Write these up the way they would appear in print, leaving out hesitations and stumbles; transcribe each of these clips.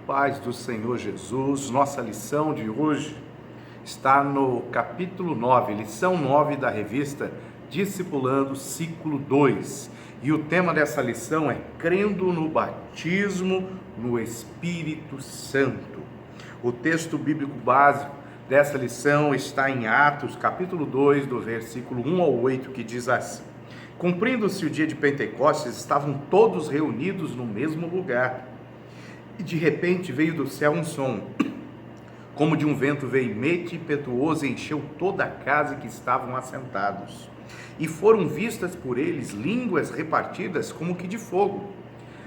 paz do Senhor Jesus. Nossa lição de hoje está no capítulo 9, lição 9 da revista Discipulando, ciclo 2. E o tema dessa lição é crendo no batismo no Espírito Santo. O texto bíblico básico dessa lição está em Atos, capítulo 2, do versículo 1 ao 8, que diz assim: Cumprindo-se o dia de Pentecostes, estavam todos reunidos no mesmo lugar. E de repente veio do céu um som, como de um vento veemente e impetuoso, e encheu toda a casa em que estavam assentados. E foram vistas por eles línguas repartidas como que de fogo,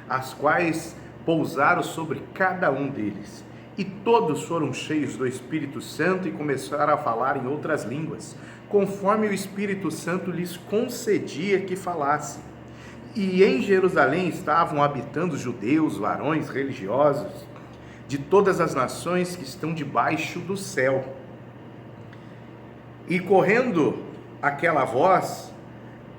as quais pousaram sobre cada um deles. E todos foram cheios do Espírito Santo e começaram a falar em outras línguas, conforme o Espírito Santo lhes concedia que falassem. E em Jerusalém estavam habitando judeus, varões religiosos, de todas as nações que estão debaixo do céu. E correndo aquela voz,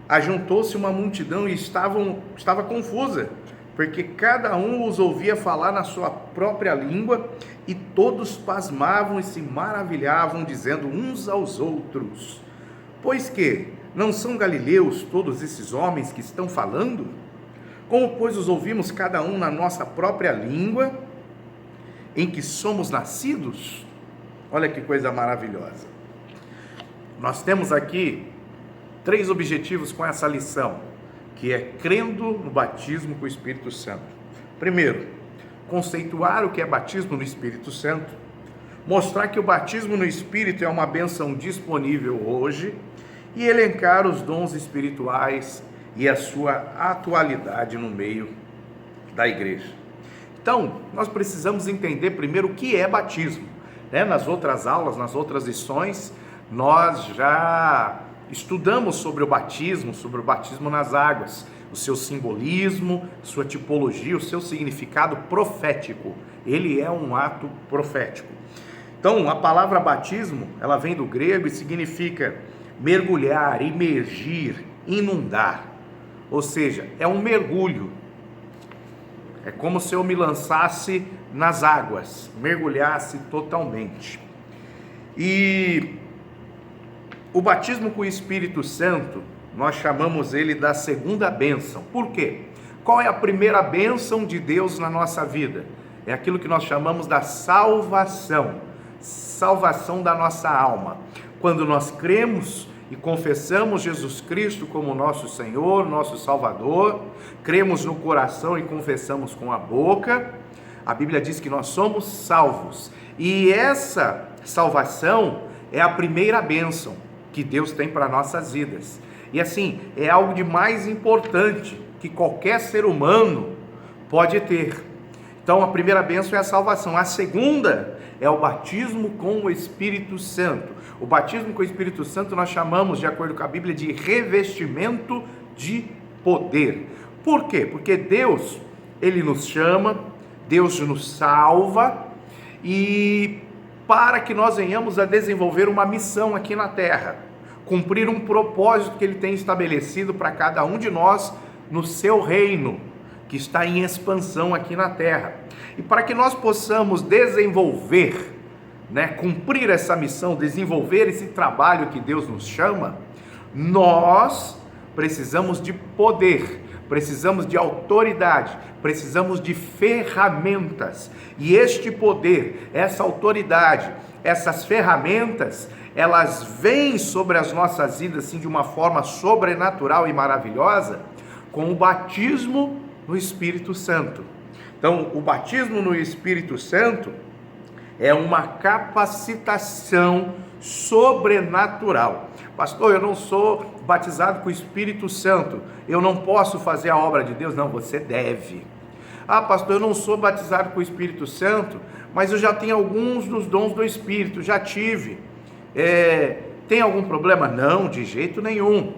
ajuntou-se uma multidão e estava confusa, porque cada um os ouvia falar na sua própria língua, e todos pasmavam e se maravilhavam, dizendo uns aos outros: Pois que não são galileus todos esses homens que estão falando? Como, pois, os ouvimos cada um na nossa própria língua, em que somos nascidos? Olha que coisa maravilhosa. Nós temos aqui 3 objetivos com essa lição, que é crendo no batismo com o Espírito Santo. Primeiro, conceituar o que é batismo no Espírito Santo, mostrar que o batismo no Espírito é uma bênção disponível hoje, e elencar os dons espirituais e a sua atualidade no meio da igreja. Então, nós precisamos entender primeiro o que é batismo, né? Nas outras aulas, nas outras lições, nós já estudamos sobre o batismo nas águas, o seu simbolismo, sua tipologia, o seu significado profético. Ele é um ato profético. Então, a palavra batismo, ela vem do grego e significa mergulhar, imergir, inundar. Ou seja, é um mergulho. É como se eu me lançasse nas águas, mergulhasse totalmente. E o batismo com o Espírito Santo, nós chamamos ele da segunda bênção. Por quê? Qual é a primeira bênção de Deus na nossa vida? É aquilo que nós chamamos da salvação. Salvação da nossa alma. Quando nós cremos e confessamos Jesus Cristo como nosso Senhor, nosso Salvador, cremos no coração e confessamos com a boca, a Bíblia diz que nós somos salvos. E essa salvação é a primeira bênção que Deus tem para nossas vidas. E assim, é algo de mais importante que qualquer ser humano pode ter. Então, a primeira bênção é a salvação. A segunda é o batismo com o Espírito Santo. O batismo com o Espírito Santo nós chamamos, de acordo com a Bíblia, de revestimento de poder. Por quê? Porque Deus, Ele nos chama, Deus nos salva, e para que nós venhamos a desenvolver uma missão aqui na terra, cumprir um propósito que Ele tem estabelecido para cada um de nós no seu reino, que está em expansão aqui na terra. E para que nós possamos desenvolver, cumprir essa missão, desenvolver esse trabalho que Deus nos chama, nós precisamos de poder, precisamos de autoridade, precisamos de ferramentas. E este poder, essa autoridade, essas ferramentas, elas vêm sobre as nossas vidas assim, de uma forma sobrenatural e maravilhosa, com o batismo no Espírito Santo. Então, o batismo no Espírito Santo é uma capacitação sobrenatural. Pastor, eu não sou batizado com o Espírito Santo, eu não posso fazer a obra de Deus. Não, você deve. Ah, pastor, eu não sou batizado com o Espírito Santo, mas eu já tenho alguns dos dons do Espírito, já tive. Tem algum problema? Não, de jeito nenhum.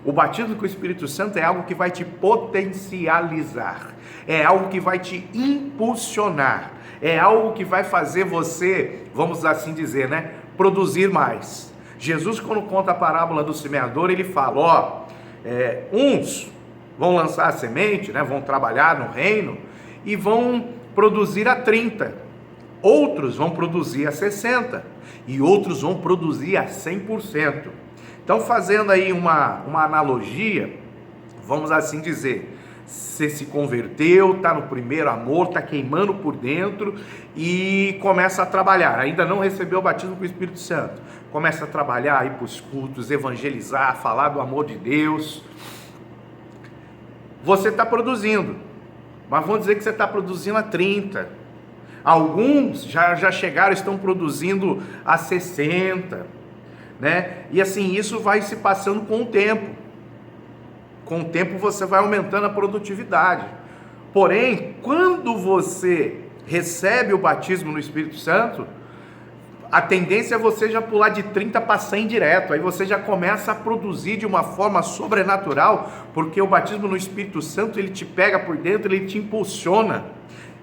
O batismo com o Espírito Santo é algo que vai te potencializar, é algo que vai te impulsionar, é algo que vai fazer você, vamos assim dizer, produzir mais. Jesus, quando conta a parábola do semeador, ele fala, uns vão lançar a semente, vão trabalhar no reino e vão produzir a 30, outros vão produzir a 60 e outros vão produzir a 100%. Então, fazendo aí uma analogia, vamos assim dizer, você se converteu, está no primeiro amor, está queimando por dentro e começa a trabalhar, ainda não recebeu o batismo com o Espírito Santo, começa a trabalhar, ir para os cultos, evangelizar, falar do amor de Deus. Você está produzindo, mas vamos dizer que você está produzindo a 30, alguns já chegaram, estão produzindo a 60, né? E assim, isso vai se passando com o tempo. Com o tempo você vai aumentando a produtividade. Porém, quando você recebe o batismo no Espírito Santo, a tendência é você já pular de 30 para 100 direto. Aí você já começa a produzir de uma forma sobrenatural, porque o batismo no Espírito Santo, ele te pega por dentro, ele te impulsiona.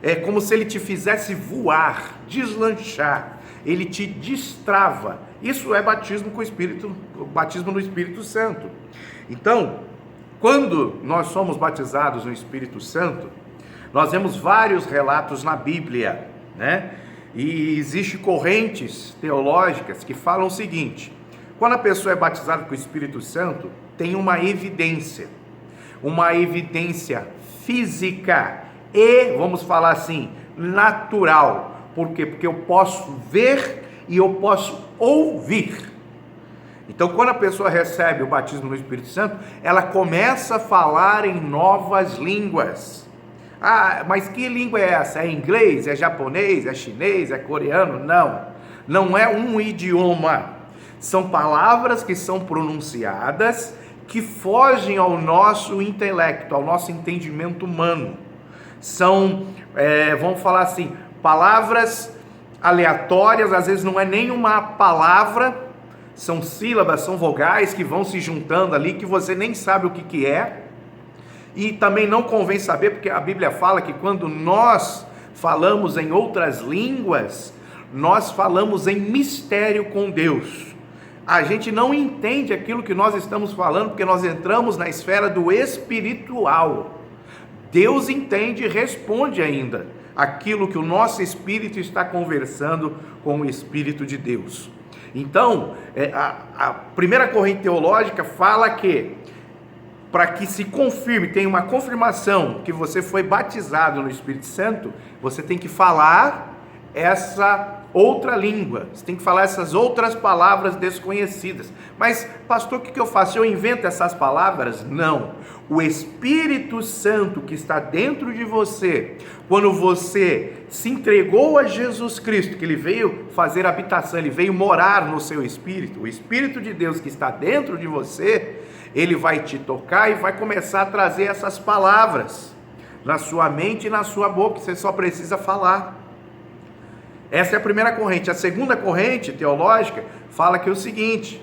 É como se ele te fizesse voar, deslanchar. Ele te destrava. Isso é batismo com o Espírito, batismo no Espírito Santo. Então, quando nós somos batizados no Espírito Santo, nós vemos vários relatos na Bíblia, né? E existem correntes teológicas que falam o seguinte: quando a pessoa é batizada com o Espírito Santo, tem uma evidência física e, vamos falar assim, natural. Por quê? Porque eu posso ver e eu posso ouvir. Então, quando a pessoa recebe o batismo no Espírito Santo, ela começa a falar em novas línguas. Ah, mas que língua é essa? É inglês? É japonês? É chinês? É coreano? Não é um idioma. São palavras que são pronunciadas, que fogem ao nosso intelecto, ao nosso entendimento humano. São, vamos falar assim, palavras aleatórias, às vezes não é nenhuma palavra, são sílabas, são vogais que vão se juntando ali, que você nem sabe o que é, e também não convém saber, porque a Bíblia fala que quando nós falamos em outras línguas, nós falamos em mistério com Deus. A gente não entende aquilo que nós estamos falando, porque nós entramos na esfera do espiritual. Deus entende e responde ainda aquilo que o nosso espírito está conversando com o Espírito de Deus. Então, a primeira corrente teológica fala que, para que se confirme, tenha uma confirmação que você foi batizado no Espírito Santo, você tem que falar essa outra língua, você tem que falar essas outras palavras desconhecidas. Mas, pastor, o que eu faço? Eu invento essas palavras? Não. O Espírito Santo que está dentro de você, quando você se entregou a Jesus Cristo, que ele veio fazer habitação, ele veio morar no seu espírito, o Espírito de Deus que está dentro de você, ele vai te tocar e vai começar a trazer essas palavras na sua mente e na sua boca, você só precisa falar. Essa é a primeira corrente. A segunda corrente teológica fala que é o seguinte: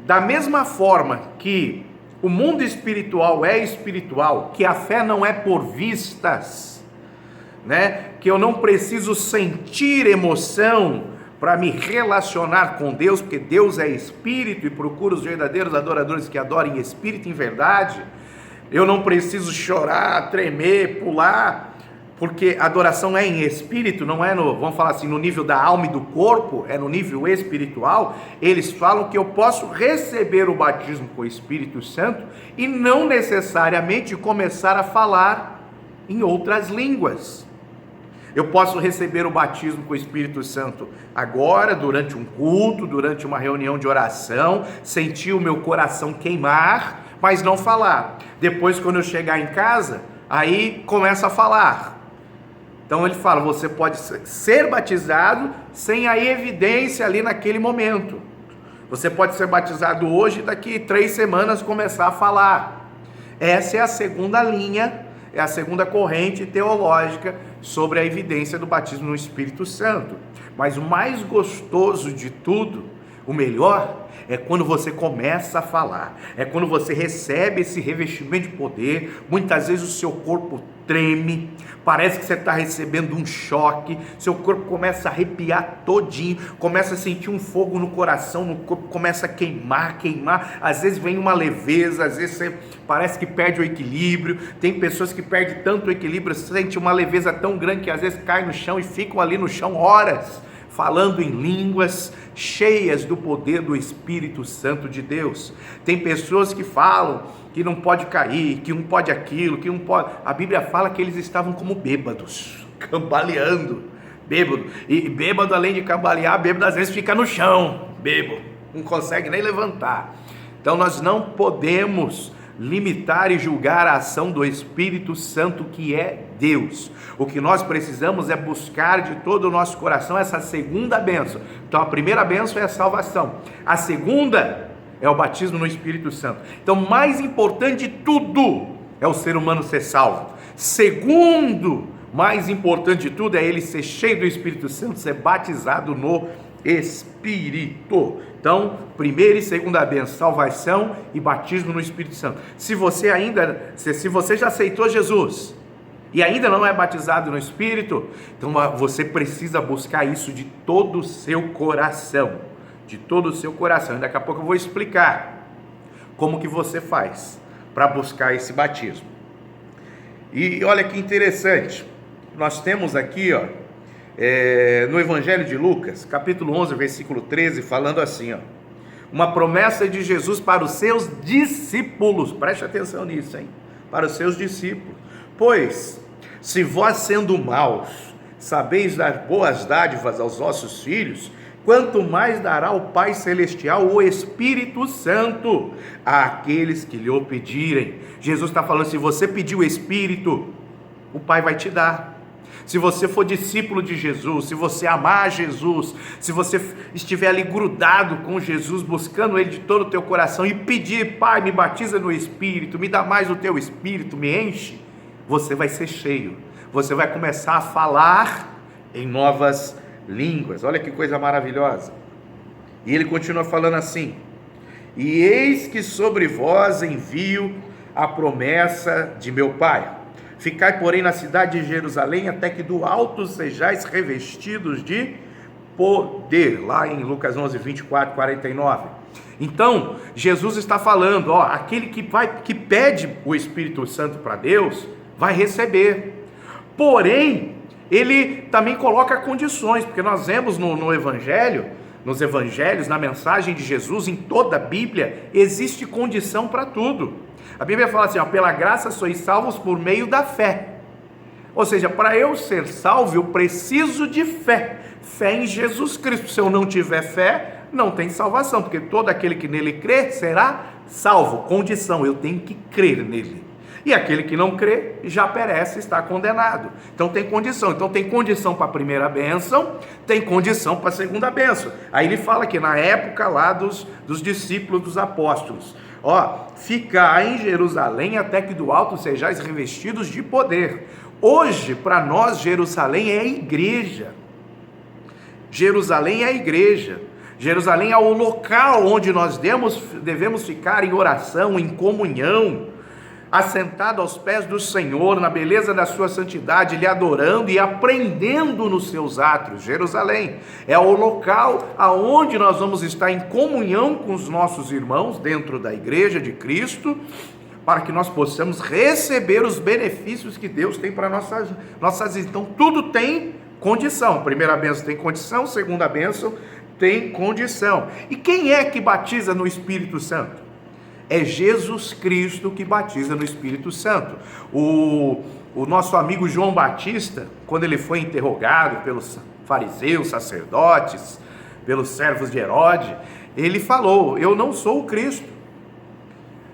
da mesma forma que o mundo espiritual é espiritual, que a fé não é por vistas, né? Que eu não preciso sentir emoção para me relacionar com Deus, porque Deus é espírito e procura os verdadeiros adoradores que adorem espírito em verdade. Eu não preciso chorar, tremer, pular, porque adoração é em espírito, não é vamos falar assim, no nível da alma e do corpo, é no nível espiritual. Eles falam que eu posso receber o batismo com o Espírito Santo e não necessariamente começar a falar em outras línguas. Eu posso receber o batismo com o Espírito Santo agora, durante um culto, durante uma reunião de oração, sentir o meu coração queimar, mas não falar. Depois, quando eu chegar em casa, aí começa a falar. Então ele fala, você pode ser batizado sem a evidência ali naquele momento. Você pode ser batizado hoje e daqui 3 semanas começar a falar. Essa é a segunda linha, é a segunda corrente teológica sobre a evidência do batismo no Espírito Santo. Mas o mais gostoso de tudo, O melhor é quando você começa a falar, é quando você recebe esse revestimento de poder. Muitas vezes o seu corpo treme, parece que você está recebendo um choque, seu corpo começa a arrepiar todinho, começa a sentir um fogo no coração, no corpo começa a queimar, às vezes vem uma leveza, às vezes você parece que perde o equilíbrio. Tem pessoas que perdem tanto o equilíbrio, sente uma leveza tão grande que às vezes cai no chão e ficam ali no chão horas, falando em línguas, cheias do poder do Espírito Santo de Deus. Tem pessoas que falam que não pode cair, que não pode aquilo, que não pode... A Bíblia fala que eles estavam como bêbados, cambaleando, bêbado. E bêbado, além de cambalear, bêbado às vezes fica no chão, bêbado, não consegue nem levantar. Então nós não podemos limitar e julgar a ação do Espírito Santo, que é Deus. O que nós precisamos é buscar de todo o nosso coração essa segunda bênção. Então a primeira bênção é a salvação, a segunda é o batismo no Espírito Santo. Então, mais importante de tudo é o ser humano ser salvo. Segundo, mais importante de tudo é ele ser cheio do Espírito Santo, ser batizado no Espírito. Então, primeira e segunda bênção, salvação e batismo no Espírito Santo. Se você já aceitou Jesus e ainda não é batizado no Espírito, então você precisa buscar isso de todo o seu coração, de todo o seu coração. E daqui a pouco eu vou explicar como que você faz para buscar esse batismo. E olha que interessante, nós temos aqui, no Evangelho de Lucas, capítulo 11, versículo 13, falando assim, uma promessa de Jesus para os seus discípulos. Preste atenção nisso, hein? Para os seus discípulos. Pois, se vós sendo maus, sabeis dar boas dádivas aos vossos filhos, quanto mais dará o Pai Celestial o Espírito Santo àqueles que lhe o pedirem. Jesus está falando, se você pedir o Espírito, o Pai vai te dar. Se você for discípulo de Jesus, se você amar Jesus, se você estiver ali grudado com Jesus, buscando Ele de todo o teu coração e pedir, Pai, me batiza no Espírito, me dá mais o teu Espírito, me enche, você vai ser cheio, você vai começar a falar em novas línguas. Olha que coisa maravilhosa. E ele continua falando assim, e eis que sobre vós envio a promessa de meu Pai. Ficai, porém, na cidade de Jerusalém, até que do alto sejais revestidos de poder. Lá em Lucas 11, 24, 49. Então, Jesus está falando, aquele que pede o Espírito Santo para Deus, vai receber. Porém, ele também coloca condições, porque nós vemos no Evangelho, nos Evangelhos, na mensagem de Jesus, em toda a Bíblia, existe condição para tudo. A Bíblia fala assim, pela graça sois salvos por meio da fé. Ou seja, para eu ser salvo, eu preciso de fé. Fé em Jesus Cristo. Se eu não tiver fé, não tem salvação, porque todo aquele que nele crê será salvo. Condição, eu tenho que crer nele. E aquele que não crê, já perece, está condenado. Então tem condição. Então tem condição para a primeira bênção, tem condição para a segunda bênção. Aí ele fala que na época lá dos discípulos dos apóstolos, ficai em Jerusalém até que do alto sejais revestidos de poder. Hoje, para nós, Jerusalém é a igreja. Jerusalém é a igreja. Jerusalém é o local onde nós devemos ficar em oração, em comunhão, assentado aos pés do Senhor, na beleza da sua santidade, lhe adorando e aprendendo nos seus atos. Jerusalém é o local aonde nós vamos estar em comunhão com os nossos irmãos dentro da igreja de Cristo, para que nós possamos receber os benefícios que Deus tem para nossas vidas. Então tudo tem condição. Primeira bênção tem condição, segunda bênção tem condição. E quem é que batiza no Espírito Santo? É Jesus Cristo que batiza no Espírito Santo. O nosso amigo João Batista, quando ele foi interrogado pelos fariseus, sacerdotes, pelos servos de Herodes, ele falou, eu não sou o Cristo,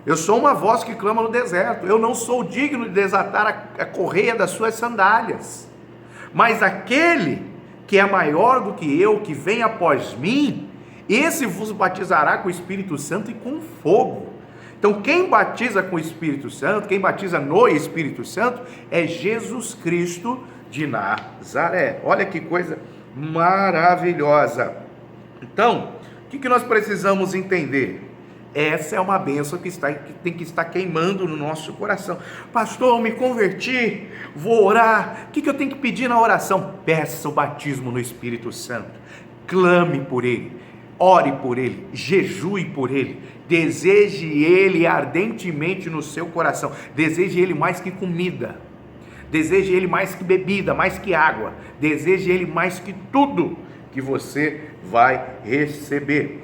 eu sou uma voz que clama no deserto, eu não sou digno de desatar a correia das suas sandálias, mas aquele que é maior do que eu, que vem após mim, esse vos batizará com o Espírito Santo e com fogo. Então quem batiza com o Espírito Santo, quem batiza no Espírito Santo, é Jesus Cristo de Nazaré. Olha que coisa maravilhosa. Então, que nós precisamos entender? Essa é uma bênção que tem que estar queimando no nosso coração. Pastor, eu me converti, vou orar. O que eu tenho que pedir na oração? Peça o batismo no Espírito Santo. Clame por ele, ore por ele, jejue por ele, deseje ele ardentemente no seu coração. Deseje ele mais que comida, deseje ele mais que bebida, mais que água, deseje ele mais que tudo que você vai receber.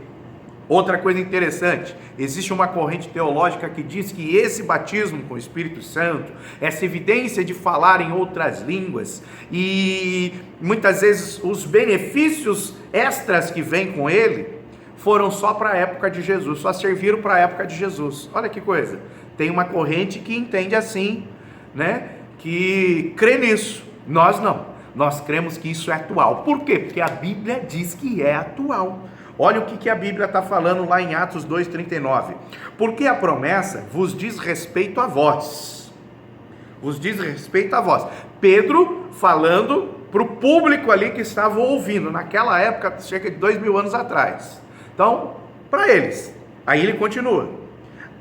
Outra coisa interessante, existe uma corrente teológica que diz que esse batismo com o Espírito Santo, essa evidência de falar em outras línguas e muitas vezes os benefícios extras que vêm com ele, foram só para a época de Jesus, só serviram para a época de Jesus. Olha que coisa, tem uma corrente que entende assim, né? Que crê nisso. Nós não, nós cremos que isso é atual. Por quê? Porque a Bíblia diz que é atual. Olha o que a Bíblia está falando lá em Atos 2,39. Porque a promessa vos diz respeito a vós. Vos diz respeito a vós. Pedro falando para o público ali que estava ouvindo, naquela época, cerca de 2000 anos atrás. Então, para eles. Aí ele continua.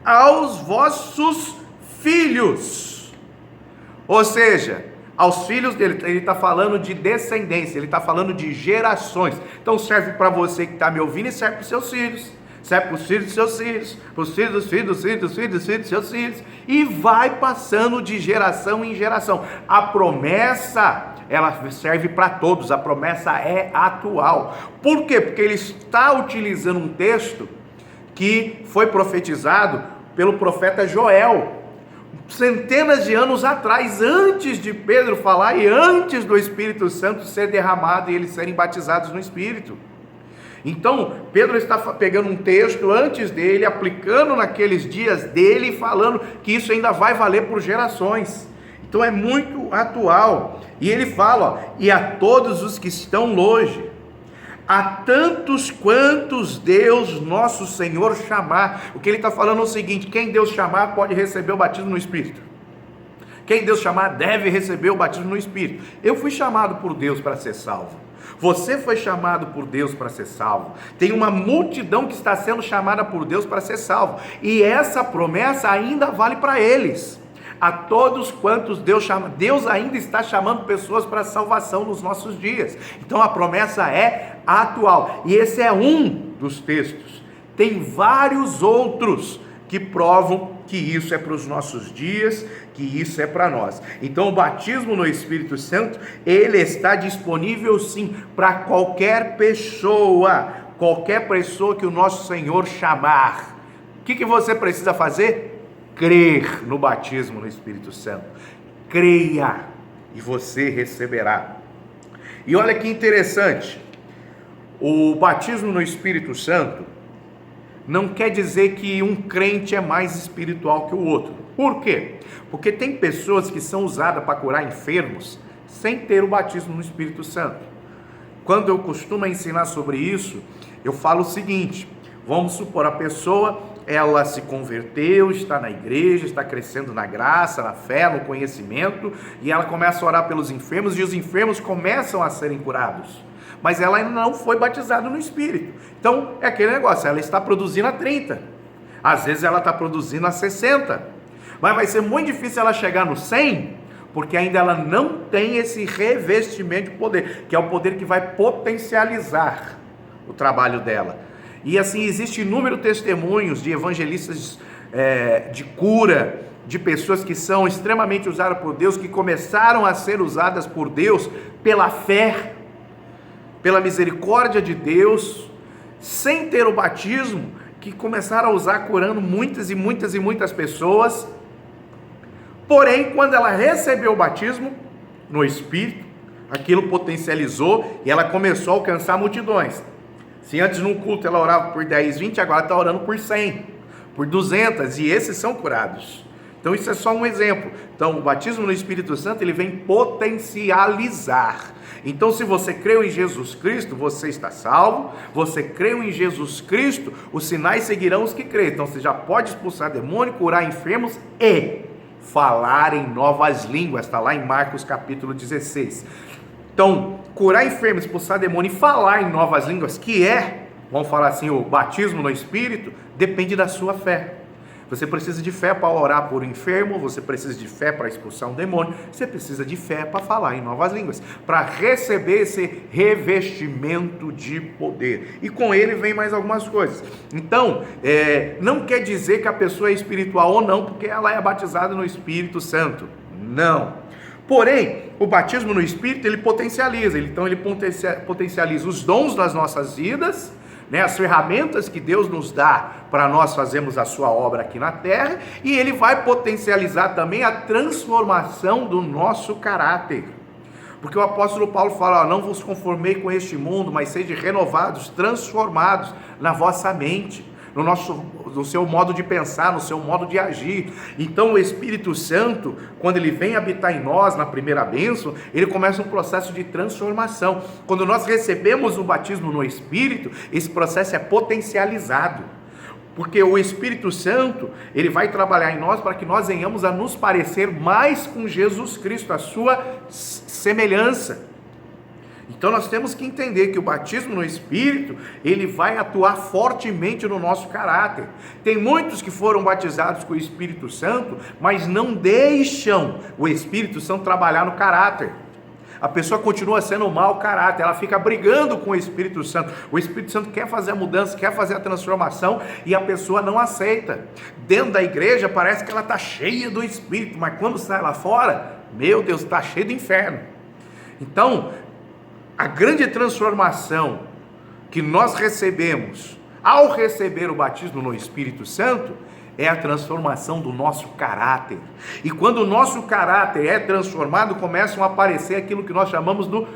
Aos vossos filhos. Ou seja, aos filhos dele, ele está falando de descendência, ele está falando de gerações. Então serve para você que está me ouvindo e serve para os seus filhos, serve para os filhos dos seus filhos, para os filhos dos filhos, dos filhos, dos filhos, dos filhos dos seus filhos, e vai passando de geração em geração. A promessa, ela serve para todos, a promessa é atual. Por quê? Porque ele está utilizando um texto que foi profetizado pelo profeta Joel, centenas de anos atrás, antes de Pedro falar e antes do Espírito Santo ser derramado e eles serem batizados no Espírito. Então, Pedro está pegando um texto antes dele, aplicando naqueles dias dele e falando que isso ainda vai valer por gerações. Então é muito atual. E ele fala, ó, e a todos os que estão longe, a tantos quantos Deus nosso Senhor chamar. O que ele está falando é o seguinte: quem Deus chamar pode receber o batismo no Espírito. Quem Deus chamar deve receber o batismo no Espírito. Eu fui chamado por Deus para ser salvo. Você foi chamado por Deus para ser salvo. Tem uma multidão que está sendo chamada por Deus para ser salvo. E essa promessa ainda vale para eles. A todos quantos Deus chama, Deus ainda está chamando pessoas para a salvação nos nossos dias. Então a promessa é atual. E esse é um dos textos. Tem vários outros que provam que isso é para os nossos dias, que isso é para nós. Então o batismo no Espírito Santo, ele está disponível sim para qualquer pessoa que o nosso Senhor chamar. O que você precisa fazer? Crer no batismo no Espírito Santo. Creia e você receberá. E olha que interessante, o batismo no Espírito Santo não quer dizer que um crente é mais espiritual que o outro. Por quê? Porque tem pessoas que são usadas para curar enfermos sem ter o batismo no Espírito Santo. Quando eu costumo ensinar sobre isso, eu falo o seguinte: vamos supor, a pessoa, ela se converteu, está na igreja, está crescendo na graça, na fé, no conhecimento, e ela começa a orar pelos enfermos, e os enfermos começam a serem curados, mas ela ainda não foi batizada no Espírito. Então é aquele negócio, ela está produzindo a 30, às vezes ela está produzindo a 60, mas vai ser muito difícil ela chegar no 100, porque ainda ela não tem esse revestimento de poder, que é o poder que vai potencializar o trabalho dela. E assim, existe inúmeros testemunhos de evangelistas de cura, de pessoas que são extremamente usadas por Deus, que começaram a ser usadas por Deus pela fé, pela misericórdia de Deus, sem ter o batismo, que começaram a usar curando muitas e muitas e muitas pessoas. Porém, quando ela recebeu o batismo no Espírito, aquilo potencializou e ela começou a alcançar multidões. Se antes num culto ela orava por 10, 20, agora está orando por 100, por 200, e esses são curados. Então isso é só um exemplo. Então o batismo no Espírito Santo, ele vem potencializar. Então se você creu em Jesus Cristo, você está salvo. Você creu em Jesus Cristo, os sinais seguirão os que creem. Então você já pode expulsar demônio, curar enfermos e falar em novas línguas. Está lá em Marcos capítulo 16. Então, curar enfermos, expulsar demônio e falar em novas línguas, que é vamos falar assim, o batismo no Espírito, depende da sua fé. Você precisa de fé para orar por um enfermo, você precisa de fé para expulsar um demônio, você precisa de fé para falar em novas línguas, para receber esse revestimento de poder. E com ele vem mais algumas coisas. Então, não quer dizer que a pessoa é espiritual ou não, porque ela é batizada no Espírito Santo. Não. Porém, o batismo no Espírito, ele potencializa. Então, ele potencializa os dons das nossas vidas, né, as ferramentas que Deus nos dá para nós fazermos a sua obra aqui na terra, e ele vai potencializar também a transformação do nosso caráter, porque o apóstolo Paulo fala, não vos conformei com este mundo, mas sede renovados, transformados na vossa mente, no seu modo de pensar, no seu modo de agir. Então o Espírito Santo, quando ele vem habitar em nós, na primeira bênção, ele começa um processo de transformação. Quando nós recebemos o batismo no Espírito, esse processo é potencializado, porque o Espírito Santo, ele vai trabalhar em nós para que nós venhamos a nos parecer mais com Jesus Cristo, a sua semelhança. Então nós temos que entender que o batismo no Espírito, ele vai atuar fortemente no nosso caráter. Tem muitos que foram batizados com o Espírito Santo, mas não deixam o Espírito Santo trabalhar no caráter. A pessoa continua sendo mau caráter, ela fica brigando com o Espírito Santo. O Espírito Santo quer fazer a mudança, quer fazer a transformação, e a pessoa não aceita. Dentro da igreja parece que ela está cheia do Espírito, mas quando sai lá fora, meu Deus, está cheio do inferno. Então, a grande transformação que nós recebemos ao receber o batismo no Espírito Santo é a transformação do nosso caráter. E quando o nosso caráter é transformado, começam a aparecer aquilo que nós chamamos do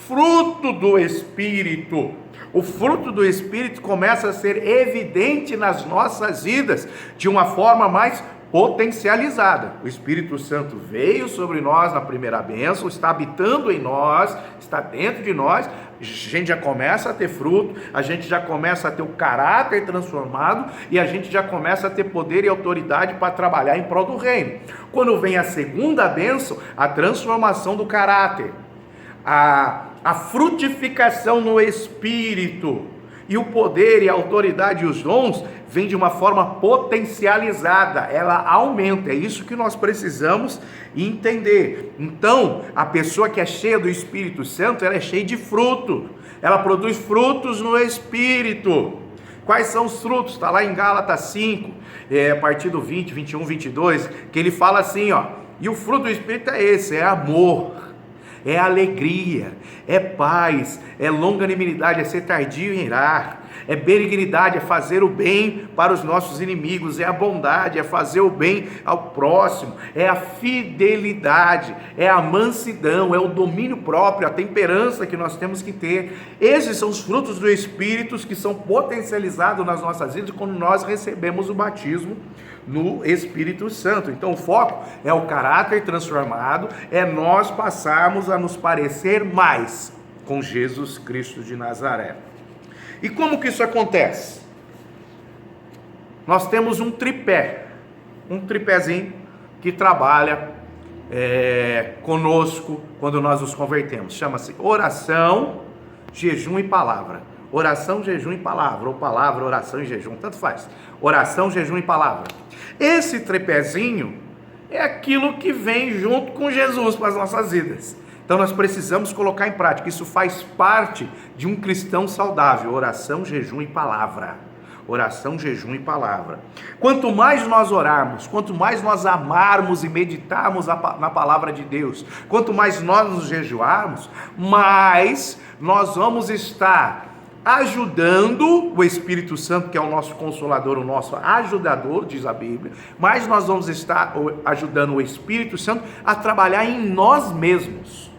fruto do Espírito. O fruto do Espírito começa a ser evidente nas nossas vidas de uma forma mais potencializada. O Espírito Santo veio sobre nós na primeira bênção, está habitando em nós, está dentro de nós, a gente já começa a ter fruto, a gente já começa a ter o caráter transformado, e a gente já começa a ter poder e autoridade para trabalhar em prol do reino. Quando vem a segunda bênção, a transformação do caráter, a frutificação no Espírito, e o poder e a autoridade e os dons vêm de uma forma potencializada, ela aumenta. É isso que nós precisamos entender. Então, a pessoa que é cheia do Espírito Santo, ela é cheia de fruto, ela produz frutos no Espírito. Quais são os frutos? Está lá em Gálatas 5, a partir do 20, 21, 22, que ele fala assim, e o fruto do Espírito é esse, é amor, é alegria, é paz, é longanimidade, é ser tardio em irar, é benignidade, é fazer o bem para os nossos inimigos, é a bondade, é fazer o bem ao próximo, é a fidelidade, é a mansidão, é o domínio próprio, a temperança que nós temos que ter. Esses são os frutos do Espírito que são potencializados nas nossas vidas quando nós recebemos o batismo no Espírito Santo. Então o foco é o caráter transformado, é nós passarmos a nos parecer mais com Jesus Cristo de Nazaré. E como que isso acontece? Nós temos um tripézinho que trabalha conosco quando nós nos convertemos. Chama-se oração, jejum e palavra. Oração, jejum e palavra, ou palavra, oração e jejum, tanto faz. Oração, jejum e palavra. Esse tripézinho é aquilo que vem junto com Jesus para as nossas vidas. Então nós precisamos colocar em prática. Isso faz parte de um cristão saudável. Oração, jejum e palavra. Oração, jejum e palavra. Quanto mais nós orarmos, quanto mais nós amarmos e meditarmos na palavra de Deus, quanto mais nós nos jejuarmos, mais nós vamos estar ajudando o Espírito Santo, que é o nosso consolador, o nosso ajudador, diz a Bíblia, mas nós vamos estar ajudando o Espírito Santo a trabalhar em nós mesmos.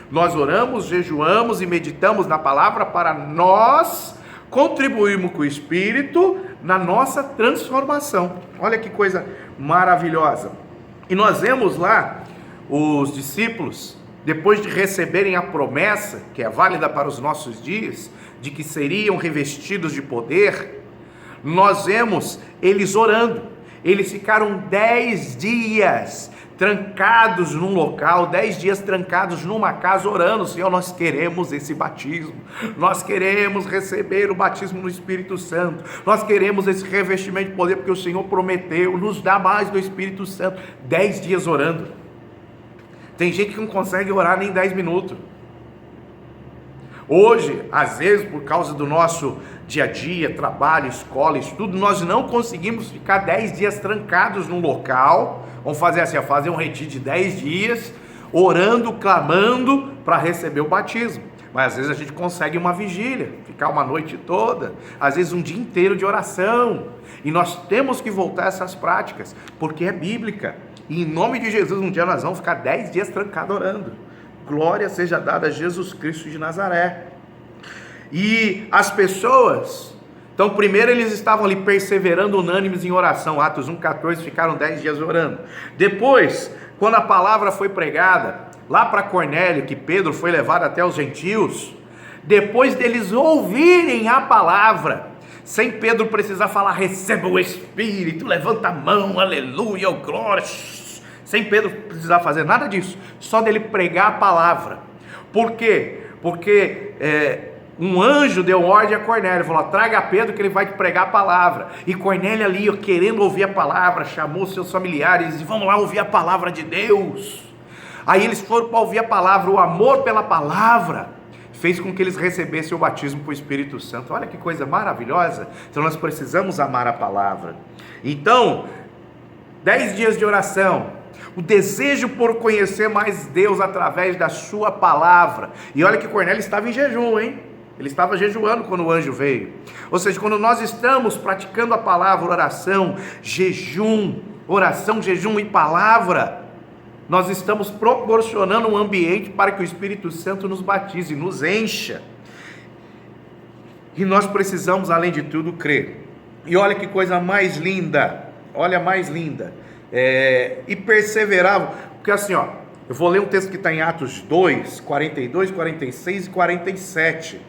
Nós oramos, jejuamos e meditamos na palavra para nós contribuirmos com o Espírito na nossa transformação. Olha que coisa maravilhosa. E nós vemos lá os discípulos, depois de receberem a promessa, que é válida para os nossos dias, de que seriam revestidos de poder, nós vemos eles orando. Eles ficaram 10 dias trancados num local, 10 dias trancados numa casa orando: Senhor, nós queremos esse batismo, nós queremos receber o batismo no Espírito Santo, nós queremos esse revestimento de poder, porque o Senhor prometeu, nos dá mais do Espírito Santo. 10 dias orando. Tem gente que não consegue orar nem 10 minutos. Hoje, às vezes, por causa do nosso dia a dia, trabalho, escola, estudo, nós não conseguimos ficar 10 dias trancados num local. Vamos fazer assim, fazer um retiro de 10 dias, orando, clamando para receber o batismo. Mas às vezes a gente consegue uma vigília, ficar uma noite toda, às vezes um dia inteiro de oração. E nós temos que voltar a essas práticas, porque é bíblica. E em nome de Jesus, um dia nós vamos ficar 10 dias trancados orando. Glória seja dada a Jesus Cristo de Nazaré. E as pessoas, então primeiro eles estavam ali perseverando unânimes em oração, Atos 1,14, ficaram 10 dias orando. Depois, quando a palavra foi pregada, lá para Cornélio, que Pedro foi levado até os gentios, depois deles ouvirem a palavra, sem Pedro precisar falar: receba o Espírito, levanta a mão, aleluia, glória, sem Pedro precisar fazer nada disso, só dele pregar a palavra. Por quê? Porque um anjo deu ordem a Cornélio, falou: traga a Pedro que ele vai te pregar a palavra. E Cornélio ali, querendo ouvir a palavra, chamou seus familiares e disse: vamos lá ouvir a palavra de Deus. Aí eles foram para ouvir a palavra. O amor pela palavra fez com que eles recebessem o batismo com o Espírito Santo. Olha que coisa maravilhosa. Então nós precisamos amar a palavra. Então, 10 dias de oração, o desejo por conhecer mais Deus através da sua palavra. E olha que Cornélio estava em jejum, hein? Ele estava jejuando quando o anjo veio. Ou seja, quando nós estamos praticando a palavra, oração, jejum e palavra, nós estamos proporcionando um ambiente para que o Espírito Santo nos batize, nos encha. E nós precisamos, além de tudo, crer. E olha que coisa mais linda, e perseveravam, porque assim, eu vou ler um texto que está em Atos 2, 42, 46 e 47.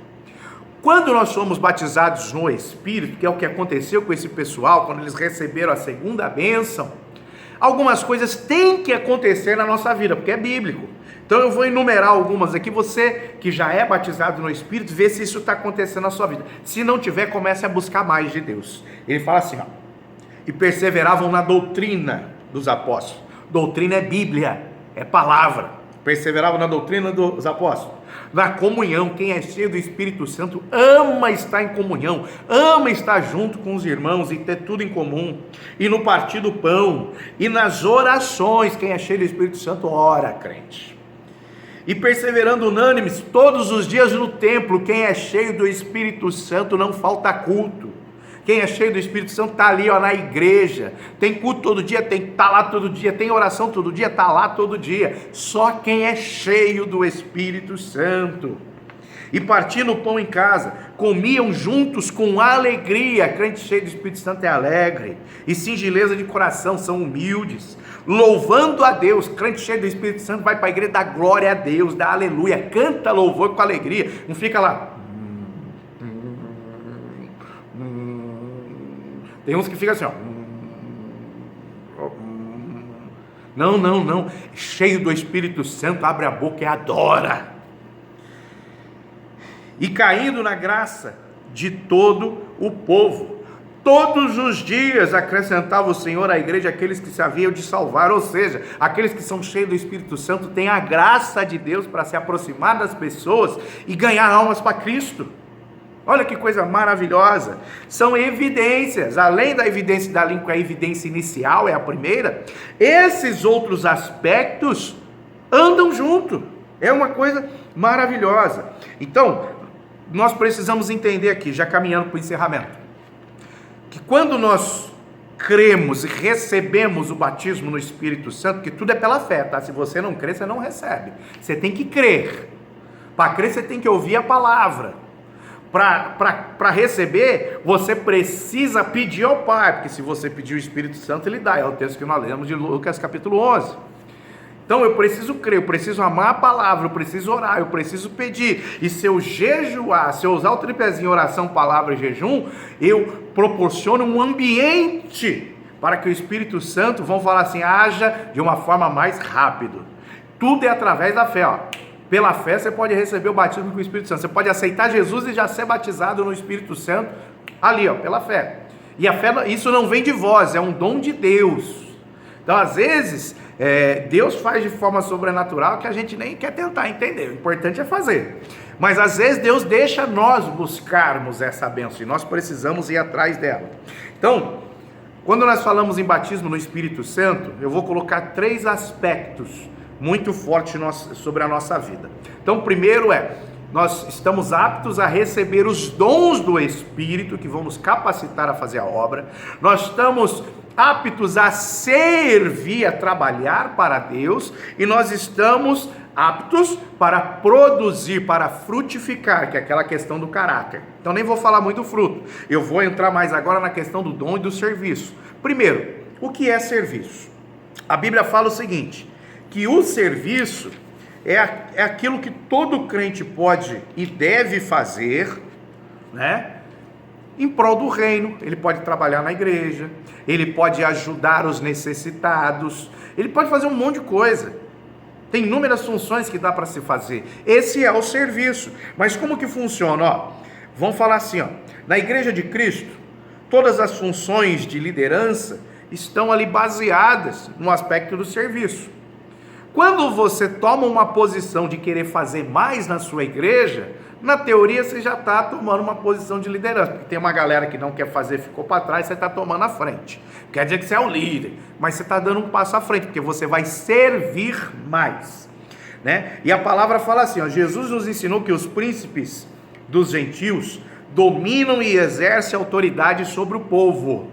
Quando nós somos batizados no Espírito, que é o que aconteceu com esse pessoal, quando eles receberam a segunda bênção, algumas coisas têm que acontecer na nossa vida, porque é bíblico. Então eu vou enumerar algumas aqui. Você que já é batizado no Espírito, vê se isso está acontecendo na sua vida. Se não tiver, comece a buscar mais de Deus. Ele fala assim, e perseveravam na doutrina dos apóstolos. Doutrina é Bíblia, é palavra. Perseveravam na doutrina dos apóstolos. Na comunhão. Quem é cheio do Espírito Santo ama estar em comunhão, ama estar junto com os irmãos e ter tudo em comum. E no partir do pão, e nas orações. Quem é cheio do Espírito Santo ora, crente. E perseverando unânimes todos os dias no templo. Quem é cheio do Espírito Santo não falta culto. Quem é cheio do Espírito Santo está ali na igreja, tem culto todo dia, está lá todo dia, tem oração todo dia, está lá todo dia. Só quem é cheio do Espírito Santo. E partindo o pão em casa, comiam juntos com alegria. Crente cheio do Espírito Santo é alegre, e singeleza de coração, são humildes, louvando a Deus. Crente cheio do Espírito Santo vai para a igreja, dá glória a Deus, dá aleluia, canta louvor com alegria, não fica lá. Tem uns que ficam assim, Não, cheio do Espírito Santo, abre a boca e adora. E caindo na graça de todo o povo, todos os dias acrescentava o Senhor à igreja aqueles que se haviam de salvar. Ou seja, aqueles que são cheios do Espírito Santo têm a graça de Deus para se aproximar das pessoas e ganhar almas para Cristo. Olha que coisa maravilhosa. São evidências, além da evidência da língua, a evidência inicial é a primeira. Esses outros aspectos andam junto. É uma coisa maravilhosa. Então, nós precisamos entender aqui, já caminhando para o encerramento, que quando nós cremos e recebemos o batismo no Espírito Santo, que tudo é pela fé, tá? Se você não crê, você não recebe. Você tem que crer. Para crer, você tem que ouvir a palavra. Para receber, você precisa pedir ao Pai, porque se você pedir o Espírito Santo, Ele dá. É o texto que nós lemos de Lucas capítulo 11. Então eu preciso crer, eu preciso amar a palavra, eu preciso orar, eu preciso pedir. E se eu jejuar, se eu usar o tripézinho oração, palavra e jejum, eu proporciono um ambiente para que o Espírito Santo, vamos falar assim, haja de uma forma mais rápida. Tudo é através da fé, ó. Pela fé você pode receber o batismo com o Espírito Santo. Você pode aceitar Jesus e já ser batizado no Espírito Santo ali, ó, pela fé. E a fé, isso não vem de vós, é um dom de Deus. Então, às vezes, Deus faz de forma sobrenatural que a gente nem quer tentar entender. O importante é fazer. Mas às vezes Deus deixa nós buscarmos essa bênção e nós precisamos ir atrás dela. Então, quando nós falamos em batismo no Espírito Santo, eu vou colocar 3 aspectos muito fortes sobre a nossa vida. Então, primeiro nós estamos aptos a receber os dons do Espírito que vão nos capacitar a fazer a obra. Nós estamos aptos a servir, a trabalhar para Deus, e nós estamos aptos para produzir, para frutificar, que é aquela questão do caráter. Então nem vou falar muito do fruto, eu vou entrar mais agora na questão do dom e do serviço. Primeiro, o que é serviço? A Bíblia fala o seguinte, que o serviço é aquilo que todo crente pode e deve fazer, né? Em prol do reino. Ele pode trabalhar na igreja, ele pode ajudar os necessitados, ele pode fazer um monte de coisa. Tem inúmeras funções que dá para se fazer. Esse é o serviço. Mas como que funciona? Ó, vamos falar assim, ó, na igreja de Cristo, todas as funções de liderança estão ali baseadas no aspecto do serviço. Quando você toma uma posição de querer fazer mais na sua igreja, na teoria você já está tomando uma posição de liderança, porque tem uma galera que não quer fazer, ficou para trás, você está tomando a frente. Quer dizer que você é o líder, mas você está dando um passo à frente, porque você vai servir mais, né? E a palavra fala assim, ó, Jesus nos ensinou que os príncipes dos gentios dominam e exercem autoridade sobre o povo.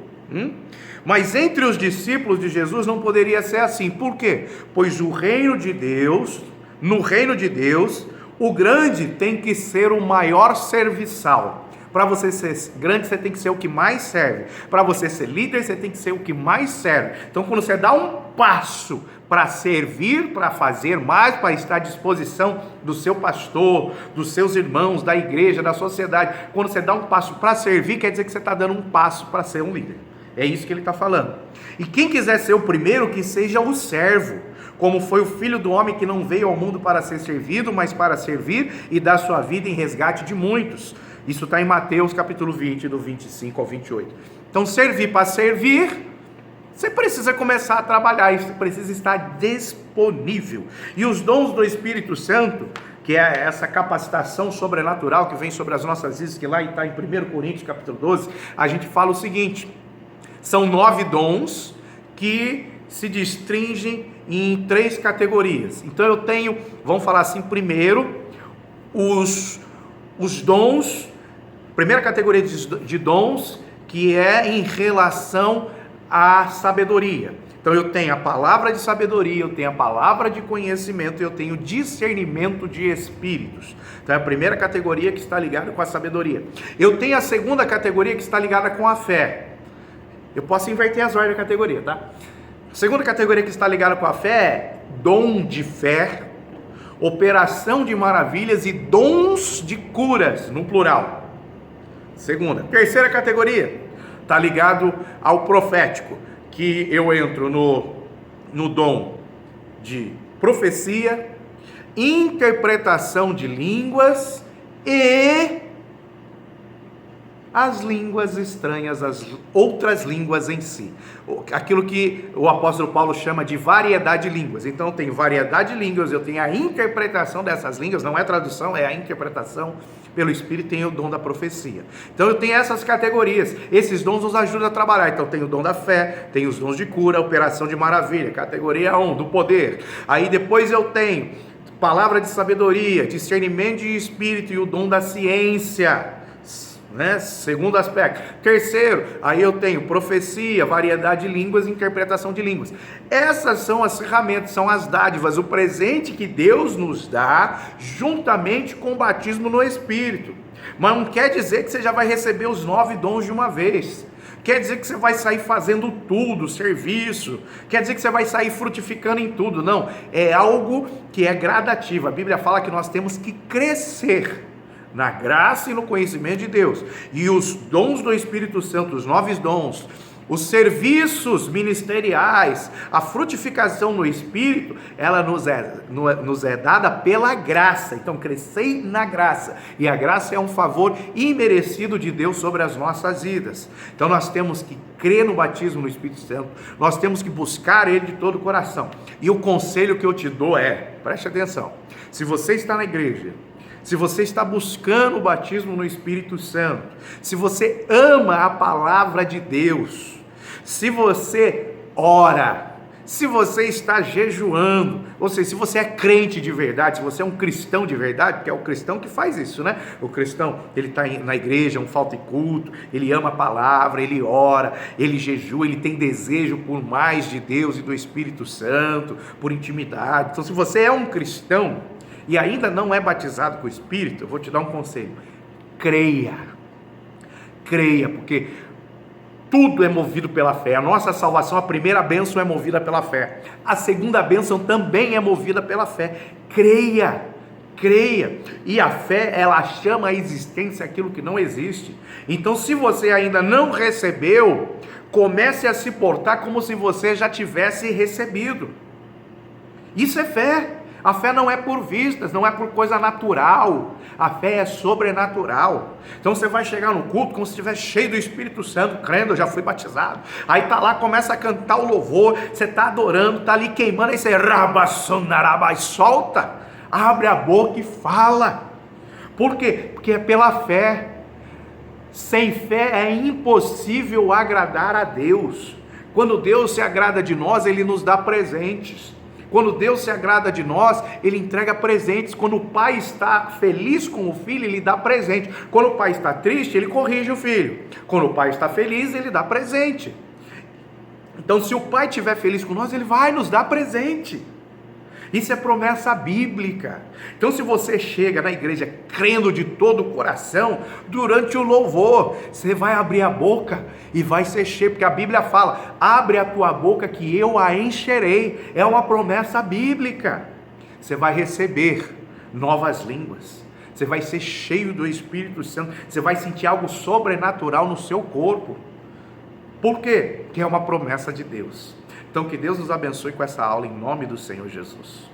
Mas entre os discípulos de Jesus não poderia ser assim. Por quê? Pois no reino de Deus, o grande tem que ser o maior serviçal. Para você ser grande, você tem que ser o que mais serve. Para você ser líder, você tem que ser o que mais serve. Então, quando você dá um passo para servir, para fazer mais, para estar à disposição do seu pastor, dos seus irmãos, da igreja, da sociedade, quando você dá um passo para servir, quer dizer que você está dando um passo para ser um líder. É isso que ele está falando. E quem quiser ser o primeiro, que seja o servo, como foi o Filho do Homem que não veio ao mundo para ser servido, mas para servir e dar sua vida em resgate de muitos. Isso está em Mateus capítulo 20, do 25 ao 28. Então, servir para servir, você precisa começar a trabalhar, você precisa estar disponível. E os dons do Espírito Santo, que é essa capacitação sobrenatural que vem sobre as nossas vidas, que lá está em 1 Coríntios capítulo 12, a gente fala o seguinte, são 9 dons que se destringem em 3 categorias. Então eu tenho, vamos falar assim, primeiro, os dons, primeira categoria de dons, que é em relação à sabedoria. Então eu tenho a palavra de sabedoria, eu tenho a palavra de conhecimento, eu tenho discernimento de espíritos. Então é a primeira categoria que está ligada com a sabedoria. Eu tenho a segunda categoria que está ligada com a fé. Eu posso inverter as ordens da categoria, tá? A segunda categoria que está ligada com a fé é dom de fé, operação de maravilhas e dons de curas, no plural. Segunda. Terceira categoria está ligado ao profético, que eu entro no dom de profecia, interpretação de línguas e as línguas estranhas, as outras línguas em si. Aquilo que o apóstolo Paulo chama de variedade de línguas. Então eu tenho variedade de línguas, eu tenho a interpretação dessas línguas, não é tradução, é a interpretação pelo Espírito, tem o dom da profecia. Então eu tenho essas categorias, esses dons nos ajudam a trabalhar. Então tem o dom da fé, tem os dons de cura, operação de maravilha, categoria 1, do poder. Aí depois eu tenho palavra de sabedoria, discernimento de espírito e o dom da ciência, né? Segundo aspecto. Terceiro, aí eu tenho profecia, variedade de línguas e interpretação de línguas. Essas são as ferramentas, são as dádivas, o presente que Deus nos dá juntamente com o batismo no Espírito. Mas não quer dizer que você já vai receber os 9 dons de uma vez. Quer dizer que você vai sair fazendo tudo, serviço, quer dizer que você vai sair frutificando em tudo. Não, é algo que é gradativo. A Bíblia fala que nós temos que crescer na graça e no conhecimento de Deus. E os dons do Espírito Santo, os 9 dons, os serviços ministeriais, a frutificação no Espírito, ela nos é dada pela graça. Então, crescei na graça, e a graça é um favor imerecido de Deus sobre as nossas vidas. Então, nós temos que crer no batismo no Espírito Santo, nós temos que buscar Ele de todo o coração. E o conselho que eu te dou é, preste atenção, se você está na igreja, se você está buscando o batismo no Espírito Santo, se você ama a palavra de Deus, se você ora, se você está jejuando, ou seja, se você é crente de verdade, se você é um cristão de verdade, porque é o cristão que faz isso, né? O cristão, ele está na igreja, um falta e culto, ele ama a palavra, ele ora, ele jejua, ele tem desejo por mais de Deus e do Espírito Santo, por intimidade. Então, se você é um cristão e ainda não é batizado com o Espírito, eu vou te dar um conselho: creia, porque tudo é movido pela fé. A nossa salvação, a primeira bênção é movida pela fé, a segunda bênção também é movida pela fé. Creia, e a fé, ela chama à existência aquilo que não existe. Então, se você ainda não recebeu, comece a se portar como se você já tivesse recebido. Isso é fé. A fé não é por vistas, não é por coisa natural, a fé é sobrenatural. Então você vai chegar no culto como se estivesse cheio do Espírito Santo, crendo, eu já fui batizado. Aí tá lá, começa a cantar o louvor, você tá adorando, tá ali queimando, aí você rabassonaraba, solta, abre a boca e fala. Por quê? Porque é pela fé. Sem fé é impossível agradar a Deus. Quando Deus se agrada de nós, Ele nos dá presentes. Quando Deus se agrada de nós, Ele entrega presentes. Quando o pai está feliz com o filho, Ele dá presente. Quando o pai está triste, Ele corrige o filho. Quando o pai está feliz, Ele dá presente. Então, se o pai estiver feliz com nós, Ele vai nos dar presente. Isso é promessa bíblica. Então, se você chega na igreja crendo de todo o coração, durante o louvor, você vai abrir a boca e vai ser cheio, porque a Bíblia fala: abre a tua boca que eu a encherei. É uma promessa bíblica. Você vai receber novas línguas, você vai ser cheio do Espírito Santo, você vai sentir algo sobrenatural no seu corpo. Por quê? Porque é uma promessa de Deus. Então, que Deus nos abençoe com essa aula em nome do Senhor Jesus.